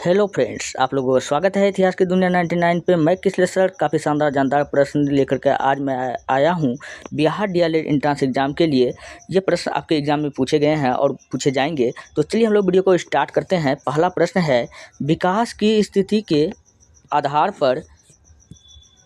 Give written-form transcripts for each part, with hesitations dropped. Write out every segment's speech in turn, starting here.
Hello friends, आप लोगों का स्वागत है इतिहास की दुनिया 99 पे। मैं किसले सर काफ़ी शानदार जानदार प्रश्न लेकर के आज मैं आया हूँ बिहार डीएलएड एंट्रेंस एग्ज़ाम के लिए। ये प्रश्न आपके एग्ज़ाम में पूछे गए हैं और पूछे जाएंगे। तो चलिए हम लोग वीडियो को स्टार्ट करते हैं। पहला प्रश्न है, विकास की स्थिति के आधार पर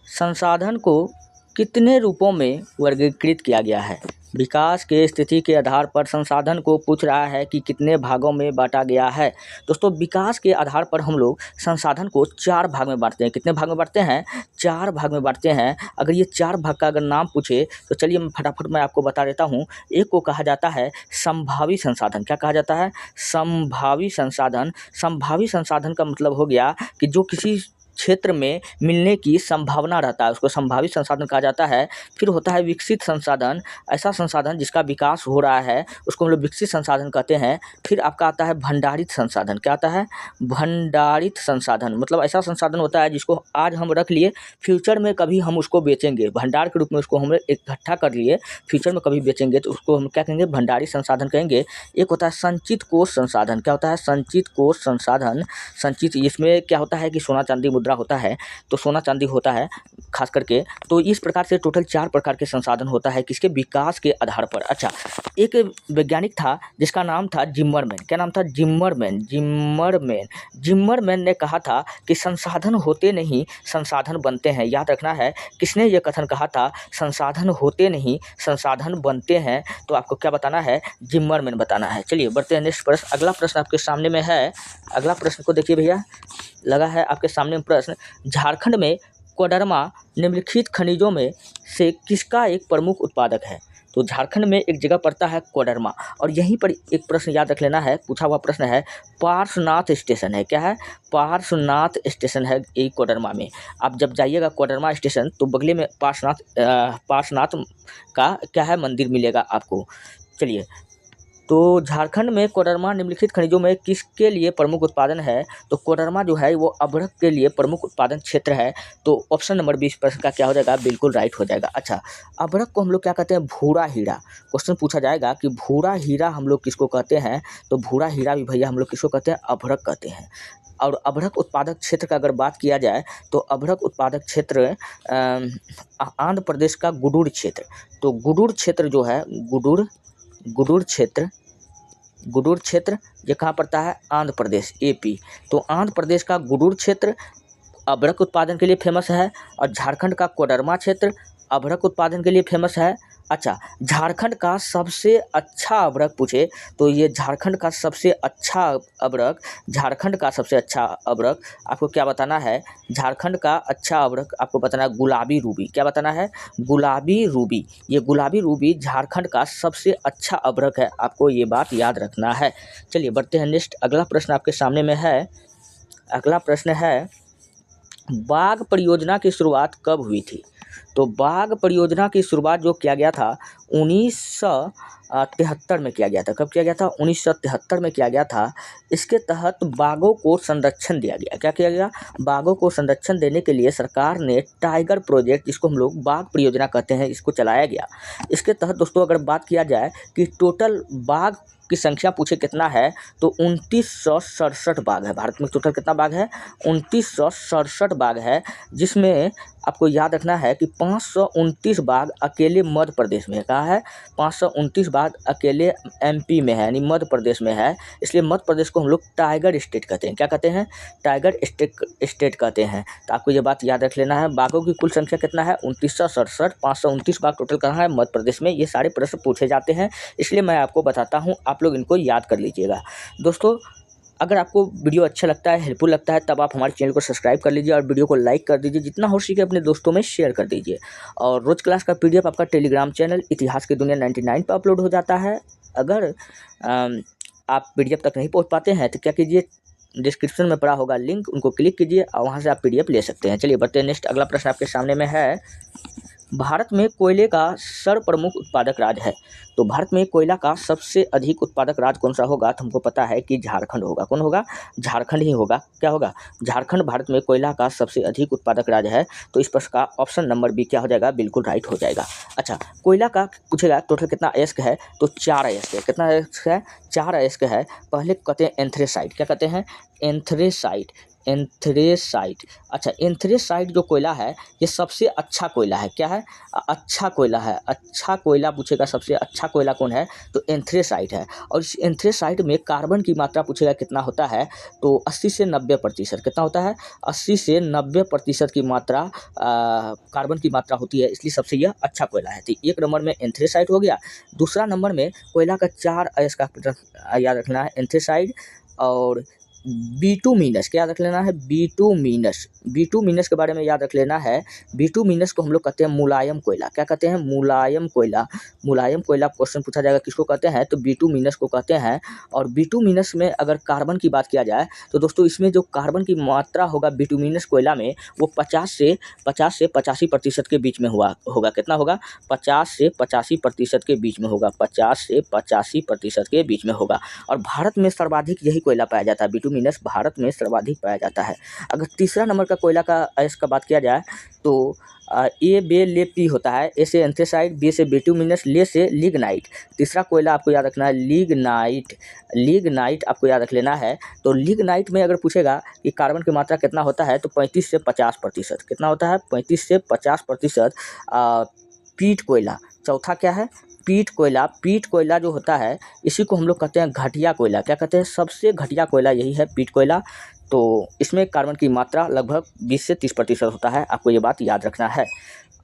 संसाधन को कितने रूपों में वर्गीकृत किया गया है। विकास के स्थिति के आधार पर संसाधन को पूछ रहा है कि कितने भागों में बांटा गया है। दोस्तों, विकास के आधार पर हम लोग संसाधन को 4 भाग में बांटते हैं। कितने भाग में बांटते हैं? 4 भाग में बांटते हैं। अगर ये 4 भाग का अगर नाम पूछे तो चलिए फटाफट मैं आपको बता देता हूँ। एक को कहा जाता है संभावी संसाधन। क्या कहा जाता है? संभावी संसाधन। संभावी संसाधन का मतलब हो गया कि जो किसी क्षेत्र में मिलने की संभावना रहता है, उसको संभावित संसाधन कहा जाता है। फिर होता है विकसित संसाधन। ऐसा संसाधन जिसका विकास हो रहा है उसको हम लोग विकसित संसाधन कहते हैं। फिर आपका आता है भंडारित संसाधन। क्या आता है? भंडारित संसाधन मतलब ऐसा संसाधन होता है जिसको आज हम रख लिए, फ्यूचर में कभी हम उसको बेचेंगे। भंडार के रूप में उसको हम इकट्ठा कर लिए, फ्यूचर में कभी बेचेंगे तो उसको हम क्या कहेंगे? भंडारित संसाधन कहेंगे। एक होता है संचित कोष संसाधन। क्या होता है? संचित कोष संसाधन। संचित, इसमें क्या होता है कि सोना चांदी मुद्रा होता है, तो सोना चांदी होता है खास करके। तो इस प्रकार से टोटल 4 प्रकार के संसाधन होता है किसके? विकास के आधार पर। अच्छा, एक वैज्ञानिक था जिसका नाम था जिम्मरमैन। क्या नाम था? जिम्मरमैन। जिम्मरमैन ने कहा था कि संसाधन होते नहीं संसाधन बनते हैं। याद रखना है, किसने ये कथन कहा था? संसाधन होते नहीं संसाधन बनते हैं। तो आपको क्या बताना है? जिम्मरमैन बताना है। चलिए बढ़ते हैं नेक्स्ट प्रश्न। अगला प्रश्न आपके सामने में है। अगला प्रश्न को देखिए भैया, लगा है आपके सामने प्रश्न। झारखंड में कोडरमा निम्नलिखित खनिजों में से किसका एक प्रमुख उत्पादक है? तो झारखंड में एक जगह पड़ता है कोडरमा, और यहीं पर एक प्रश्न याद रख लेना है, पूछा हुआ प्रश्न है। पार्श्वनाथ स्टेशन है। क्या है? पार्श्वनाथ स्टेशन है ये कोडरमा में। आप जब जाइएगा कोडरमा स्टेशन तो बगले में पार्श्वनाथ का क्या है? मंदिर मिलेगा आपको। चलिए, तो झारखंड में कोडरमा निम्नलिखित खनिजों में किसके लिए प्रमुख उत्पादन है? तो कोडरमा जो है वो अभ्रक के लिए प्रमुख उत्पादन क्षेत्र है। तो ऑप्शन नंबर 20 प्रश्न का क्या हो जाएगा? बिल्कुल राइट हो जाएगा। अच्छा, अभ्रक को हम लोग क्या कहते हैं? भूरा हीरा। क्वेश्चन पूछा जाएगा कि भूरा हीरा हम लोग किसको कहते हैं? तो भूरा हीरा भी भैया हम लोग किसको कहते हैं? अभ्रक कहते हैं। और अभ्रक उत्पादक क्षेत्र का अगर बात किया जाए तो अभ्रक उत्पादक क्षेत्र आंध्र प्रदेश का गुडूर क्षेत्र। तो गुडूर क्षेत्र जो है, गुडूर क्षेत्र ये कहाँ पड़ता है? आंध्र प्रदेश, एपी। तो आंध्र प्रदेश का गुडूर क्षेत्र अभ्रक उत्पादन के लिए फेमस है, और झारखंड का कोडरमा क्षेत्र अभ्रक उत्पादन के लिए फेमस है। अच्छा, झारखंड का सबसे अच्छा अभ्रक पूछे तो ये झारखंड का सबसे अच्छा अभ्रक आपको क्या बताना है? झारखंड का अच्छा अभ्रक आपको बताना है गुलाबी रूबी। क्या बताना है? गुलाबी रूबी। ये गुलाबी रूबी झारखंड का सबसे अच्छा अभ्रक है, आपको ये बात याद रखना है। चलिए बढ़ते हैं नेक्स्ट। अगला प्रश्न आपके सामने में है। अगला प्रश्न है, बाघ परियोजना की शुरुआत कब हुई थी? तो बाघ परियोजना की शुरुआत जो किया गया था 1973 में किया गया था। कब किया गया था? 1973 में किया गया था। इसके तहत बाघों को संरक्षण दिया गया। क्या किया गया? बाघों को संरक्षण देने के लिए सरकार ने टाइगर प्रोजेक्ट, जिसको हम लोग बाघ परियोजना कहते हैं, इसको चलाया गया। इसके तहत दोस्तों अगर बात किया जाए कि टोटल बाघ की संख्या पूछे कितना है, तो 2967 बाघ है। भारत में टोटल कितना बाघ है? 2967 बाघ है, जिसमें आपको याद रखना है कि 529 बाघ अकेले मध्य प्रदेश में है। कहाँ है? 529 बाघ अकेले एमपी में है, यानी मध्य प्रदेश में है। इसलिए मध्य प्रदेश को हम लोग टाइगर स्टेट कहते हैं। क्या कहते हैं? टाइगर स्टेट कहते हैं। तो आपको ये बात याद रख लेना है। बाघों की कुल संख्या कितना है? 2967। 529 बाघ टोटल कहाँ है? मध्य प्रदेश में। ये सारे प्रश्न पूछे जाते हैं, इसलिए मैं आपको बताता हूँ, आप लोग इनको याद कर लीजिएगा। दोस्तों, अगर आपको वीडियो अच्छा लगता है, हेल्पफुल लगता है, तब आप हमारे चैनल को सब्सक्राइब कर लीजिए और वीडियो को लाइक कर दीजिए। जितना हो सके अपने दोस्तों में शेयर कर दीजिए। और रोज क्लास का पीडीएफ आपका टेलीग्राम चैनल इतिहास की दुनिया 99 पर अपलोड हो जाता है। अगर आप पीडीएफ तक नहीं पहुंच पाते हैं तो क्या कीजिए, डिस्क्रिप्शन में पड़ा होगा लिंक, उनको क्लिक कीजिए और वहां से आप पीडीएफ ले सकते हैं। चलिए बढ़ते हैं नेक्स्ट। अगला प्रश्न आपके सामने में है। भारत में कोयले का सर्वप्रमुख उत्पादक राज्य है। तो भारत में कोयला का सबसे अधिक उत्पादक राज्य कौन सा होगा? तो हमको पता है कि झारखंड होगा। कौन होगा? झारखंड ही होगा। क्या होगा? झारखंड भारत में कोयला का सबसे अधिक उत्पादक राज्य है। तो इस प्रश्न का ऑप्शन नंबर बी क्या हो जाएगा? बिल्कुल राइट हो जाएगा। अच्छा, कोयला का पूछेगा टोटल कितना अयस्क है? तो 4 अयस्क है। कितना अयस्क है? 4 अयस्क है। पहले कहते हैं एंथ्रेसाइट। क्या कहते हैं? एंथ्रेसाइट। एंथ्रेसाइट। अच्छा, एंथ्रेसाइट जो कोयला है ये सबसे अच्छा कोयला है। क्या है? अच्छा कोयला है। अच्छा कोयला पूछेगा सबसे अच्छा कोयला कौन है? तो एंथ्रेसाइट है। और इस एंथ्रेसाइट में कार्बन की मात्रा पूछेगा कितना होता है? तो 80 से 90%। कितना होता है? 80 से 90% की मात्रा कार्बन की मात्रा होती है, इसलिए सबसे यह अच्छा कोयला है। तो 1 नंबर में एंथ्रेसाइट हो गया। दूसरा नंबर में कोयला का 4 अयस्क का याद रखना है, एंथ्रेसाइट और बिटुमिनस। क्या याद रख लेना है? बिटुमिनस। बिटुमिनस के बारे में याद रख लेना है। बिटुमिनस को हम लोग कहते हैं मुलायम कोयला। क्या कहते हैं? मुलायम कोयला। मुलायम कोयला क्वेश्चन पूछा जाएगा किसको कहते हैं? तो बिटुमिनस को कहते हैं। और बिटुमिनस में अगर कार्बन की बात किया जाए तो दोस्तों इसमें जो कार्बन की मात्रा होगा बिटुमिनस कोयला में वो 50 से 85% के बीच में होगा। कितना होगा? 50 से 85% के बीच में होगा। 50 से 85% के बीच में होगा। और भारत में सर्वाधिक यही कोयला पाया जाता है। बिटुमिनस भारत में सर्वाधिक पाया जाता है। अगर तीसरा नंबर का कोयला का अयस्क का बात किया जाए तो ए बे ले पी होता है। ए से एंथ्रेसाइट, बी से बिटुमिनस, ले से लिग्नाइट। तीसरा कोयला आपको याद रखना है लिग्नाइट। लिग्नाइट आपको याद रख लेना है। तो लिग्नाइट में अगर पूछेगा कि कार्बन की मात्रा कितना होता है तो 35 से 50%। कितना होता है? 35 से 50%। पीट कोयला। चौथा क्या है? पीट कोयला। पीट कोयला जो होता है इसी को हम लोग कहते हैं घटिया कोयला। क्या कहते हैं? सबसे घटिया कोयला यही है, पीट कोयला। तो इसमें कार्बन की मात्रा लगभग 20 से 30% होता है। आपको ये बात याद रखना है।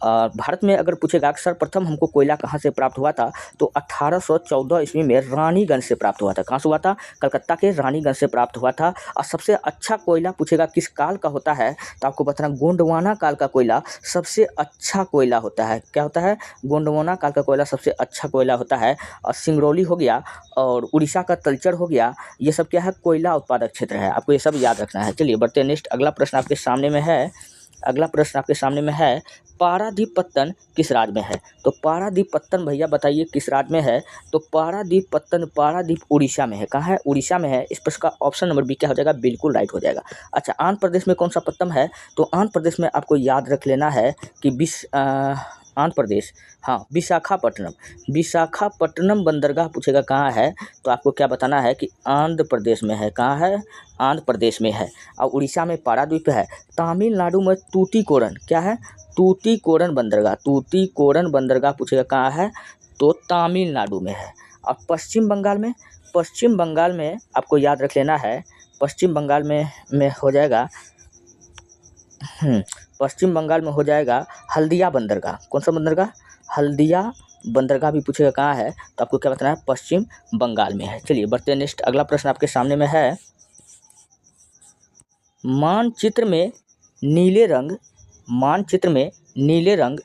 भारत में अगर पूछेगा कि सर्वप्रथम हमको कोयला कहाँ से प्राप्त हुआ था तो 1814 ईस्वी में रानीगंज से प्राप्त हुआ था। कहाँ से हुआ था? कलकत्ता के रानीगंज से प्राप्त हुआ था। और सबसे अच्छा कोयला पूछेगा किस काल का होता है तो आपको बताना गोंडवाना काल का कोयला सबसे अच्छा कोयला होता है। क्या होता है? गोंडवाना काल का कोयला सबसे अच्छा कोयला होता है। और सिंगरौली हो गया और उड़ीसा का तलचर हो गया, ये सब क्या है? कोयला उत्पादक क्षेत्र है। आपको ये सब याद रखना है। चलिए बढ़ते हैं नेक्स्ट। अगला प्रश्न आपके सामने में है पारादीप पत्तन किस राज्य में है? तो पारादीप पत्तन भैया बताइए किस राज्य में है? तो पारादीप पत्तन पारादीप उड़ीसा में है। कहाँ है? उड़ीसा में है। इस प्रश्न का ऑप्शन नंबर बी क्या हो जाएगा? बिल्कुल राइट हो जाएगा। अच्छा, आंध्र प्रदेश में कौन सा पत्तन है? तो आंध्र प्रदेश में आपको याद रख लेना है कि आंध्र प्रदेश, हाँ, विशाखापट्टनम। विशाखापट्टनम बंदरगाह पूछेगा कहाँ है तो आपको क्या बताना है कि आंध्र प्रदेश में है। कहाँ है? आंध्र प्रदेश में है। और उड़ीसा में पारादीप है। तमिलनाडु में तूतीकोरन। क्या है? तूतीकोरन बंदरगाह। तूतीकोरन बंदरगाह पूछेगा कहाँ है तो तमिलनाडु में है। और पश्चिम बंगाल में आपको याद रख लेना है। पश्चिम बंगाल में हो जाएगा पश्चिम बंगाल में हो जाएगा हल्दिया बंदरगाह। कौन सा बंदरगाह? हल्दिया बंदरगाह भी पूछेगा कहाँ है तो आपको क्या बताना है? पश्चिम बंगाल में है। चलिए बढ़ते हैं नेक्स्ट। अगला प्रश्न आपके सामने में है मानचित्र में नीले रंग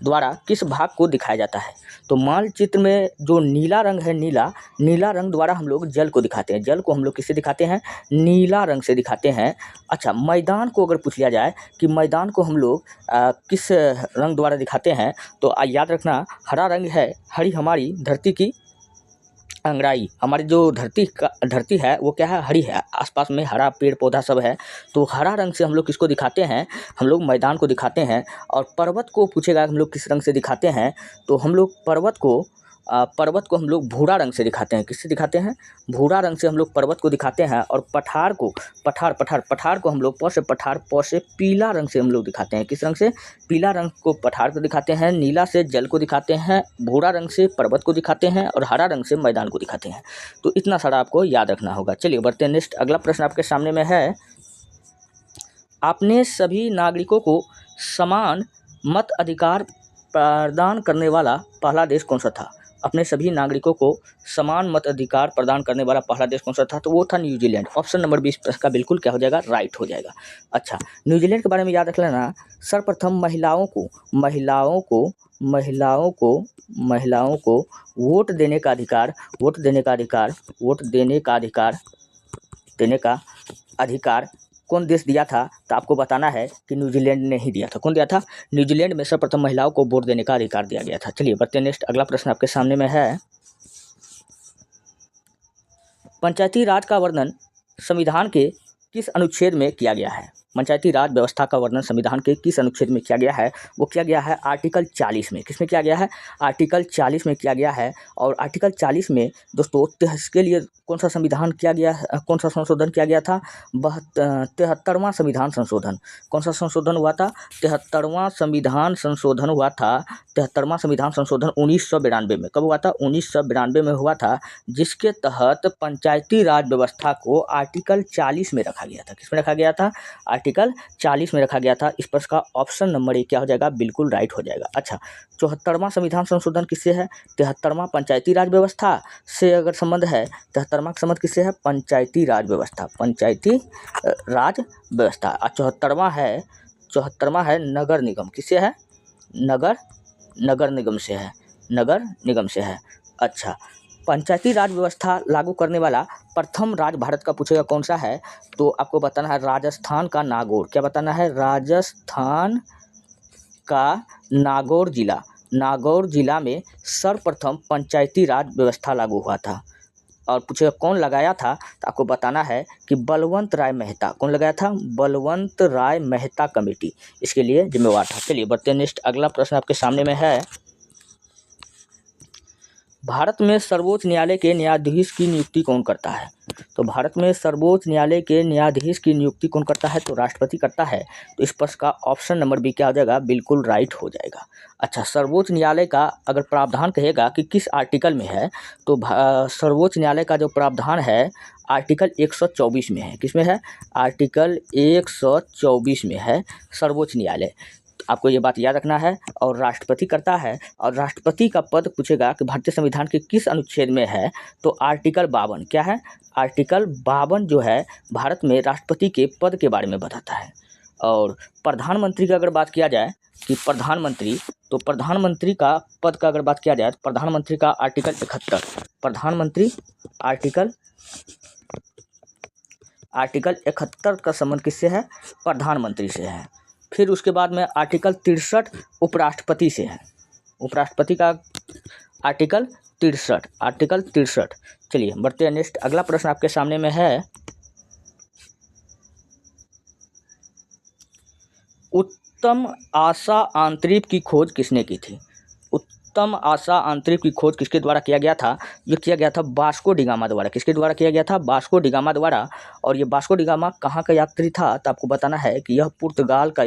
द्वारा किस भाग को दिखाया जाता है? तो मानचित्र में जो नीला रंग है, नीला रंग द्वारा हम लोग जल को दिखाते हैं। जल को हम लोग किससे दिखाते हैं? नीला रंग से दिखाते हैं। अच्छा, मैदान को अगर पूछ लिया जाए कि मैदान को हम लोग किस रंग द्वारा दिखाते हैं तो याद रखना हरा रंग है। हरी हमारी धरती की अंगड़ाई। हमारी जो धरती है वो क्या है? हरी है। आसपास में हरा पेड़ पौधा सब है। तो हरा रंग से हम लोग किसको दिखाते हैं? हम लोग मैदान को दिखाते हैं। और पर्वत को पूछेगा हम लोग किस रंग से दिखाते हैं तो हम लोग पर्वत को हम लोग भूरा रंग से दिखाते हैं। किससे दिखाते हैं? भूरा रंग से हम लोग पर्वत को दिखाते हैं। और पठार को हम लोग प से पीला रंग से हम लोग दिखाते हैं। किस रंग से? पीला रंग को पठार को दिखाते हैं, नीला से जल को दिखाते हैं, भूरा रंग से पर्वत को दिखाते हैं और हरा रंग से मैदान को दिखाते हैं। तो इतना सारा आपको याद रखना होगा। चलिए बढ़ते हैं नेक्स्ट। अगला प्रश्न आपके सामने में है आपने सभी नागरिकों को समान मत अधिकार प्रदान करने वाला पहला देश कौन सा था? अपने सभी नागरिकों को समान मत अधिकार प्रदान करने वाला पहला देश कौन सा था? तो वो था न्यूजीलैंड। ऑप्शन नंबर 20 का बिल्कुल क्या हो जाएगा? राइट हो जाएगा। अच्छा, न्यूजीलैंड के बारे में याद रख लेना। सर्वप्रथम महिलाओं को वोट देने का अधिकार कौन देश दिया था? तो आपको बताना है कि न्यूजीलैंड ने ही दिया था। कौन दिया था? न्यूजीलैंड में सर्वप्रथम महिलाओं को वोट देने का अधिकार दिया गया था। चलिए बढ़ते हैं नेक्स्ट, अगला प्रश्न आपके सामने में है, पंचायती राज का वर्णन संविधान के किस अनुच्छेद में किया गया है? पंचायती राज व्यवस्था का वर्णन संविधान के किस अनुच्छेद में किया गया है? वो किया गया है आर्टिकल 40 में। किसमें किया गया है? आर्टिकल 40 में किया गया है। और आर्टिकल 40 में दोस्तों इसके लिए कौन सा संविधान किया गया, कौन सा संशोधन किया गया था? 73वां संविधान संशोधन। कौन सा संशोधन हुआ था? 73वां संविधान संशोधन हुआ था। 73वां संविधान संशोधन 1992 में। कब हुआ था? 1992 में हुआ था, जिसके तहत पंचायती राज व्यवस्था को आर्टिकल 40 में रखा गया था। किसमें रखा गया था? आर्टिकल 40 में रखा गया था। इस प्रश्न का ऑप्शन नंबर ए क्या हो जाएगा? बिल्कुल राइट हो जाएगा। अच्छा, 74वां संविधान संशोधन किससे है? 73वां पंचायती राज व्यवस्था से अगर संबंध है, 73वां का संबंध किससे है? पंचायती राज व्यवस्था, पंचायती राज व्यवस्था। और 74वां है नगर निगम। किससे है? नगर निगम से है, नगर निगम से है। अच्छा, पंचायती राज व्यवस्था लागू करने वाला प्रथम राज्य भारत का पूछेगा कौन सा है? तो आपको बताना है राजस्थान का नागौर। क्या बताना है? राजस्थान का नागौर जिला। नागौर जिला में सर्वप्रथम पंचायती राज व्यवस्था लागू हुआ था। और पूछेगा कौन लगाया था? तो आपको बताना है कि बलवंत राय मेहता। कौन लगाया था? बलवंत राय मेहता कमेटी इसके लिए जिम्मेवार था। चलिए बढ़ते हैं नेक्स्ट, अगला प्रश्न आपके सामने में है, भारत में सर्वोच्च न्यायालय के न्यायाधीश की नियुक्ति कौन करता है? तो भारत में सर्वोच्च न्यायालय के न्यायाधीश की नियुक्ति कौन करता है? तो राष्ट्रपति करता है। तो इस प्रश्न का ऑप्शन नंबर बी क्या हो जाएगा? बिल्कुल राइट हो जाएगा। अच्छा, सर्वोच्च न्यायालय का अगर प्रावधान कहेगा कि किस आर्टिकल में है, तो सर्वोच्च न्यायालय का जो प्रावधान है आर्टिकल 124 में है। किसमें है? आर्टिकल 124 में है सर्वोच्च न्यायालय। आपको ये बात याद रखना है। और राष्ट्रपति करता है, और राष्ट्रपति का पद पूछेगा कि भारतीय संविधान के किस अनुच्छेद में है? तो आर्टिकल 52। क्या है? आर्टिकल 52 जो है भारत में राष्ट्रपति के पद के बारे में बताता है। और प्रधानमंत्री की अगर बात किया जाए कि प्रधानमंत्री, तो प्रधानमंत्री का पद का अगर बात किया जाए तो प्रधानमंत्री का आर्टिकल 71, प्रधानमंत्री आर्टिकल 71 का संबंध किससे है? प्रधानमंत्री से है। फिर उसके बाद में आर्टिकल 63 उपराष्ट्रपति से है। उपराष्ट्रपति का आर्टिकल 63। चलिए बढ़ते हैं नेक्स्ट, अगला प्रश्न आपके सामने में है, उत्तम आशा आंतरिक की खोज किसने की थी? उत्तम आशा आंतरिक की खोज किसके द्वारा किया गया था? ये किया गया था वास्को डी गामा द्वारा। किसके द्वारा किया गया था? वास्को डी गामा द्वारा। और ये वास्को डी गामा कहाँ का यात्री था? तो आपको बताना है कि यह पुर्तगाल का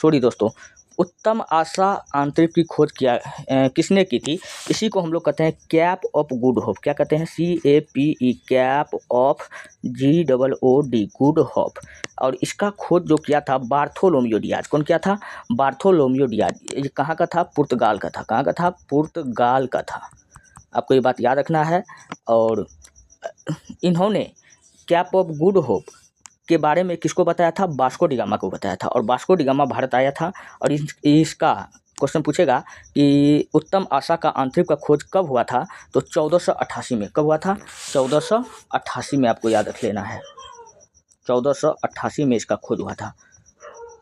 दोस्तों, उत्तम आशा आंतरिक की खोज किसने की थी? इसी को हम लोग कहते हैं कैप ऑफ गुड होप। क्या कहते हैं? CAPE, cap of GOOD, good hope. और इसका खोज जो किया था बार्थोलोम्यो डियाज। कौन किया था? बार्थोलोम्यो डियाज। ये कहाँ का था? पुर्तगाल का था। कहाँ का था? पुर्तगाल का था। आपको ये बात याद रखना है। और इन्होंने कैप ऑफ गुड होप के बारे में किसको बताया था? वास्को डी गामा को बताया था। और वास्को डी गामा भारत आया था। और इसका क्वेश्चन पूछेगा कि उत्तम आशा का आंतरिक का खोज कब हुआ था? तो 1488 में। कब हुआ था? 1488 में। आपको याद रख लेना है, 1488 में इसका खोज हुआ था।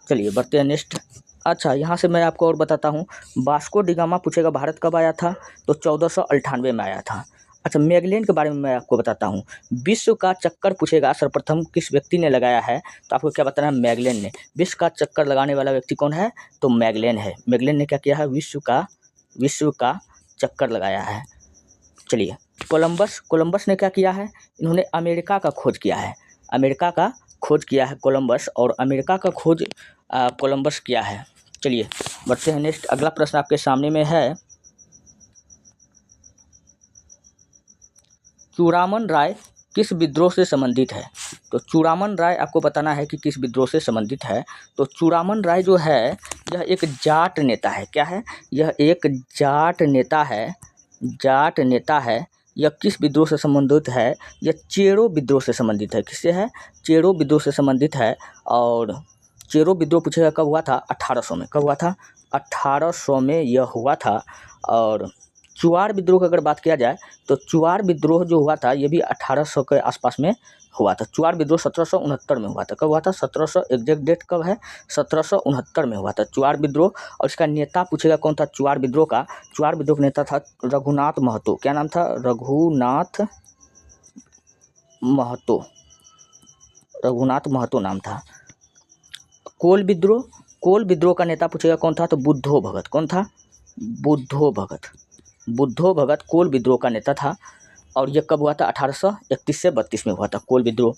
चलिए बढ़ते हैं नेक्स्ट। अच्छा, यहाँ से मैं आपको और बताता हूँ, वास्को डी गामा पूछेगा भारत कब आया था? तो 1498 में आया था। अच्छा, मैगेलन के बारे में मैं आपको बताता हूँ। विश्व का चक्कर पूछेगा सर्वप्रथम किस व्यक्ति ने लगाया है? तो आपको क्या बताना है? मैगेलन ने। विश्व का चक्कर लगाने वाला व्यक्ति कौन है? तो मैगेलन है। मैगेलन ने क्या किया है? विश्व का चक्कर लगाया है। चलिए, कोलंबस ने क्या किया है? इन्होंने अमेरिका का खोज किया है। अमेरिका का खोज किया है कोलंबस, और अमेरिका का खोज कोलंबस किया है। चलिए बढ़ते हैं नेक्स्ट, अगला प्रश्न आपके सामने में है, चूड़ामन राय किस विद्रोह से संबंधित है? तो चूड़ामन राय आपको बताना है कि किस विद्रोह से संबंधित है। तो चूड़ामन राय जो है यह एक जाट नेता है। क्या है? यह एक जाट नेता है। यह किस विद्रोह से संबंधित है? यह चेरो विद्रोह से संबंधित है। किससे है? चेरो विद्रोह से संबंधित है। और चेरो विद्रोह पूछेगा कब हुआ था? 1800 में। कब हुआ था? 1800 में यह हुआ था। और चुआर विद्रोह की अगर बात किया जाए तो चुआर विद्रोह जो हुआ था ये भी 1800 के आसपास में हुआ था। चुआर विद्रोह 1769 में हुआ था। कब हुआ था? 1700, एग्जैक्ट डेट कब है? 1769 में हुआ था चुआर विद्रोह। और इसका नेता पूछेगा कौन था चुआर विद्रोह का? चुआर विद्रोह का नेता था रघुनाथ महतो। क्या नाम था? रघुनाथ महतो। रघुनाथ महतो नाम था। कोल विद्रोह, कोल विद्रोह का नेता पूछेगा कौन था? तो बुद्धो भगत। कौन था? बुद्धो भगत। बुद्धो भगत कोल विद्रोह का नेता था। और ये कब हुआ था? 1831 से 32 में हुआ था कोल विद्रोह।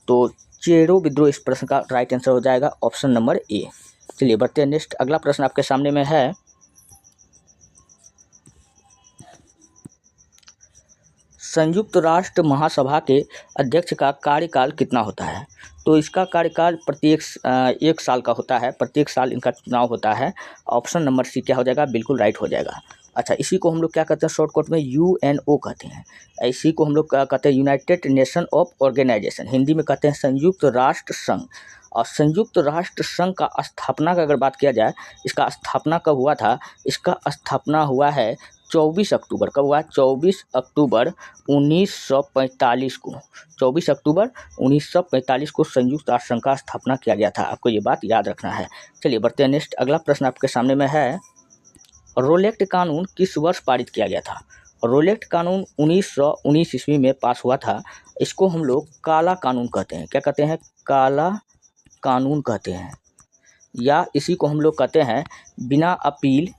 तो चेरो विद्रोह इस प्रश्न का राइट आंसर हो जाएगा ऑप्शन नंबर ए। चलिए बढ़ते हैं नेक्स्ट। अगला प्रश्न आपके सामने में है, संयुक्त राष्ट्र महासभा के अध्यक्ष का कार्यकाल कितना होता है? तो इसका कार्यकाल प्रत्येक 1 साल का होता है। प्रत्येक साल इनका चुनाव होता है। ऑप्शन नंबर सी क्या हो जाएगा? बिल्कुल राइट हो जाएगा। अच्छा, इसी को हम लोग क्या कहते हैं? शॉर्टकट में UNO कहते हैं। इसी को हम लोग क्या कहते हैं? United Nation of Organisation. Hindi में कहते हैं संयुक्त राष्ट्र संघ। और संयुक्त राष्ट्र संघ का स्थापना का अगर बात किया जाए, इसका स्थापना कब हुआ था? इसका स्थापना हुआ है 24 अक्टूबर। कब हुआ? 24 अक्टूबर 1945 को। 24 अक्टूबर 1945 को संयुक्त राष्ट्र संघ का स्थापना किया गया था। आपको ये बात याद रखना है। चलिए बढ़ते हैं नेक्स्ट। अगला प्रश्न आपके सामने में है, रोलेक्ट कानून किस वर्ष पारित किया गया था? रोलेक्ट कानून 1919 ईस्वी में पास हुआ था। इसको हम लोग काला कानून कहते हैं। क्या कहते हैं? काला कानून कहते हैं। या इसी को हम लोग कहते हैं बिना अपील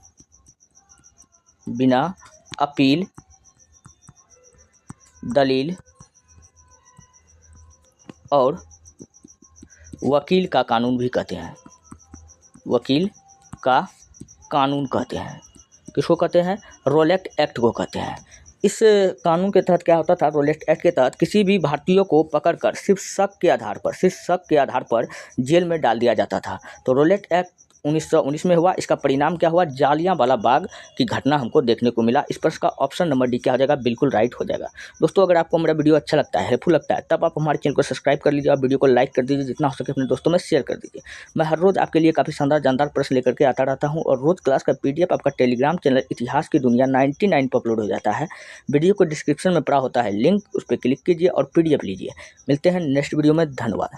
दलील और वकील का कानून भी कहते हैं। वकील का कानून कहते हैं। किसको कहते हैं? रोलेक्ट एक्ट को कहते हैं। इस कानून के तहत क्या होता था? रोलेक्ट एक्ट के तहत किसी भी भारतीय को पकड़कर सिर्फ शक के आधार पर जेल में डाल दिया जाता था। तो रोलेक्ट एक्ट 1919 में हुआ। इसका परिणाम क्या हुआ? जालियांवाला बाग की घटना हमको देखने को मिला। इस प्रश्न का ऑप्शन नंबर डी क्या हो जाएगा? बिल्कुल राइट हो जाएगा। दोस्तों, अगर आपको हमारा वीडियो अच्छा लगता है, हेल्पफुल लगता है, तब आप हमारे चैनल को सब्सक्राइब कर लीजिए और वीडियो को लाइक कर दीजिए। जितना हो सके अपने दोस्तों में शेयर कर दीजिए। मैं हर रोज़ आपके लिए काफ़ी शानदार जानदार प्रश्न लेकर के आता रहता हूँ। और रोज़ क्लास का PDF आपका टेलीग्राम चैनल इतिहास की दुनिया 99 पर अपलोड हो जाता है। वीडियो को डिस्क्रिप्शन में पड़ा होता है लिंक, उस पर क्लिक कीजिए और PDF लीजिए। मिलते हैं नेक्स्ट वीडियो में। धन्यवाद।